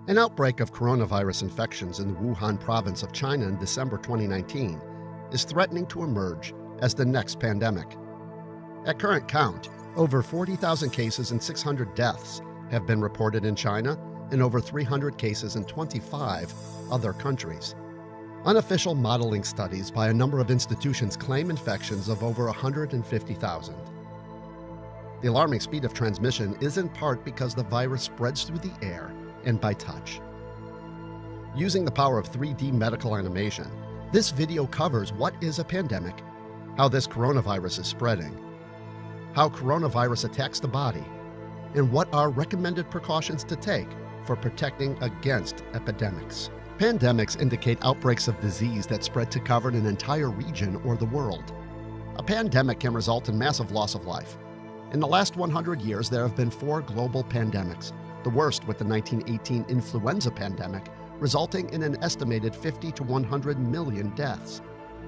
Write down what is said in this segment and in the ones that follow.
An outbreak of coronavirus infections in the Wuhan province of China in December 2019 is threatening to emerge as the next pandemic. At current count, over 40,000 cases and 600 deaths have been reported in China and over 300 cases in 25 other countries. Unofficial modeling studies by a number of institutions claim infections of over 150,000. The alarming speed of transmission is in part because the virus spreads through the air and by touch. Using the power of 3D medical animation, this video covers what is a pandemic, how this coronavirus is spreading, how coronavirus attacks the body, and what are recommended precautions to take for protecting against epidemics. Pandemics indicate outbreaks of disease that spread to cover an entire region or the world. A pandemic can result in massive loss of life. In the last 100 years, there have been 4 global pandemics, the worst with the 1918 influenza pandemic, resulting in an estimated 50 to 100 million deaths.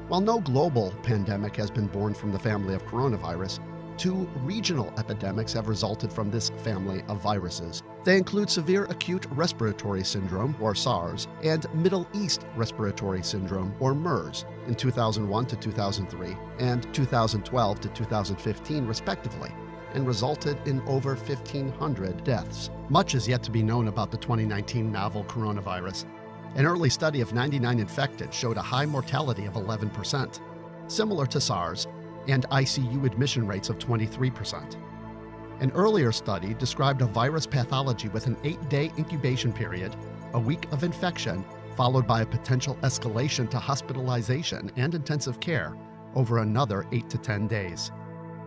While no global pandemic has been born from the family of coronavirus, 2 regional epidemics have resulted from this family of viruses. They include severe acute respiratory syndrome, or SARS, and Middle East respiratory syndrome, or MERS, in 2001 to 2003 and 2012 to 2015, respectively, and resulted in over 1,500 deaths. Much is yet to be known about the 2019 novel coronavirus. An early study of 99 infected showed a high mortality of 11%, similar to SARS, and ICU admission rates of 23%. An earlier study described a virus pathology with an 8-day incubation period, a week of infection, followed by a potential escalation to hospitalization and intensive care over another 8 to 10 days.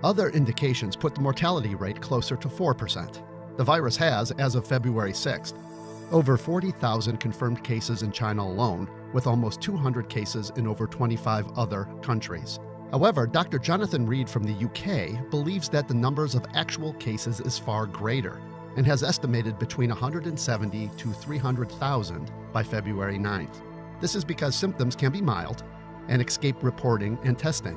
Other indications put the mortality rate closer to 4%. The virus has, as of February 6th, over 40,000 confirmed cases in China alone, with almost 200 cases in over 25 other countries. However, Dr. Jonathan Reed from the UK believes that the numbers of actual cases is far greater and has estimated between 170 to 300,000 by February 9th. This is because symptoms can be mild and escape reporting and testing.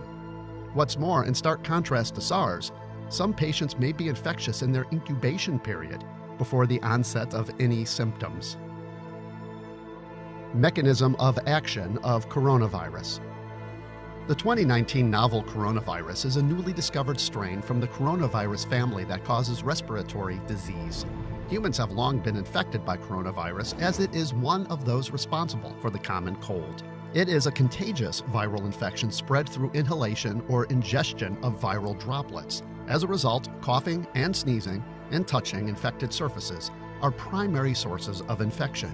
What's more, in stark contrast to SARS, some patients may be infectious in their incubation period before the onset of any symptoms. Mechanism of action of coronavirus. The 2019 novel coronavirus is a newly discovered strain from the coronavirus family that causes respiratory disease. Humans have long been infected by coronavirus, as it is one of those responsible for the common cold. It is a contagious viral infection spread through inhalation or ingestion of viral droplets. As a result, coughing and sneezing and touching infected surfaces are primary sources of infection.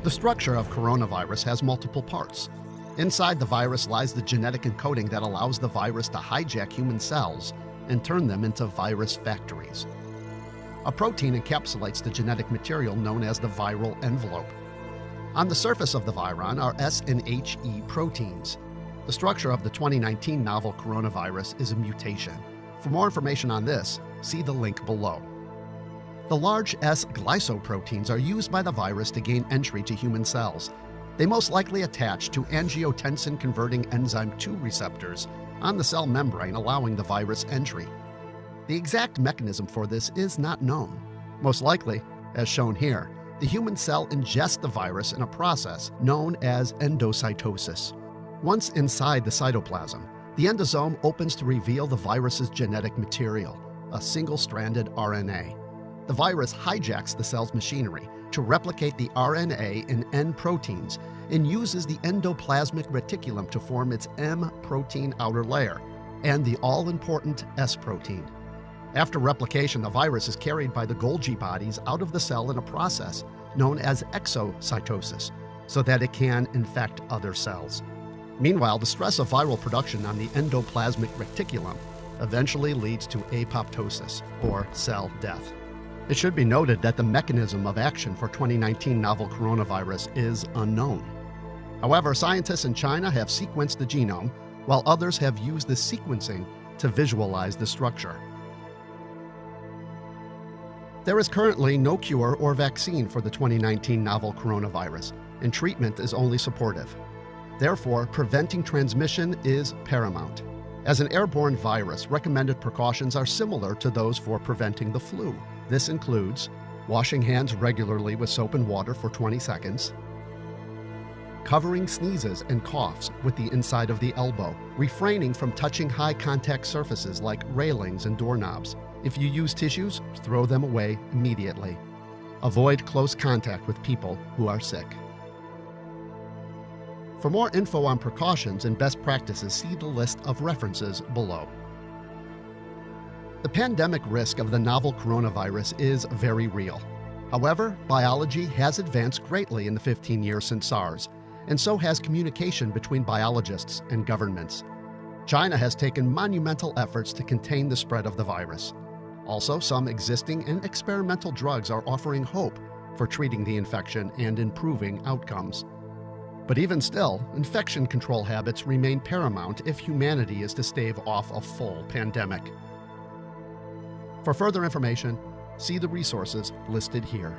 The structure of coronavirus has multiple parts. Inside the virus lies the genetic encoding that allows the virus to hijack human cells and turn them into virus factories. A protein encapsulates the genetic material known as the viral envelope. On the surface of the viron are S and HE proteins. The structure of the 2019 novel coronavirus is a mutation. For more information on this, see the link below. The large S glycoproteins are used by the virus to gain entry to human cells. They most likely attach to angiotensin-converting enzyme 2 receptors on the cell membrane, allowing the virus entry. The exact mechanism for this is not known. Most likely, as shown here, the human cell ingests the virus in a process known as endocytosis. Once inside the cytoplasm, the endosome opens to reveal the virus's genetic material, a single-stranded RNA. The virus hijacks the cell's machinery to replicate the RNA in N proteins and uses the endoplasmic reticulum to form its M protein outer layer and the all-important S protein. After replication, the virus is carried by the Golgi bodies out of the cell in a process known as exocytosis, so that it can infect other cells. Meanwhile, the stress of viral production on the endoplasmic reticulum eventually leads to apoptosis, or cell death. It should be noted that the mechanism of action for 2019 novel coronavirus is unknown. However, scientists in China have sequenced the genome, while others have used the sequencing to visualize the structure. There is currently no cure or vaccine for the 2019 novel coronavirus, and treatment is only supportive. Therefore, preventing transmission is paramount. As an airborne virus, recommended precautions are similar to those for preventing the flu. This includes washing hands regularly with soap and water for 20 seconds, covering sneezes and coughs with the inside of the elbow, refraining from touching high-contact surfaces like railings and doorknobs. If you use tissues, throw them away immediately. Avoid close contact with people who are sick. For more info on precautions and best practices, see the list of references below. The pandemic risk of the novel coronavirus is very real. However, biology has advanced greatly in the 15 years since SARS, and so has communication between biologists and governments. China has taken monumental efforts to contain the spread of the virus. Also, some existing and experimental drugs are offering hope for treating the infection and improving outcomes. But even still, infection control habits remain paramount if humanity is to stave off a full pandemic. For further information, see the resources listed here.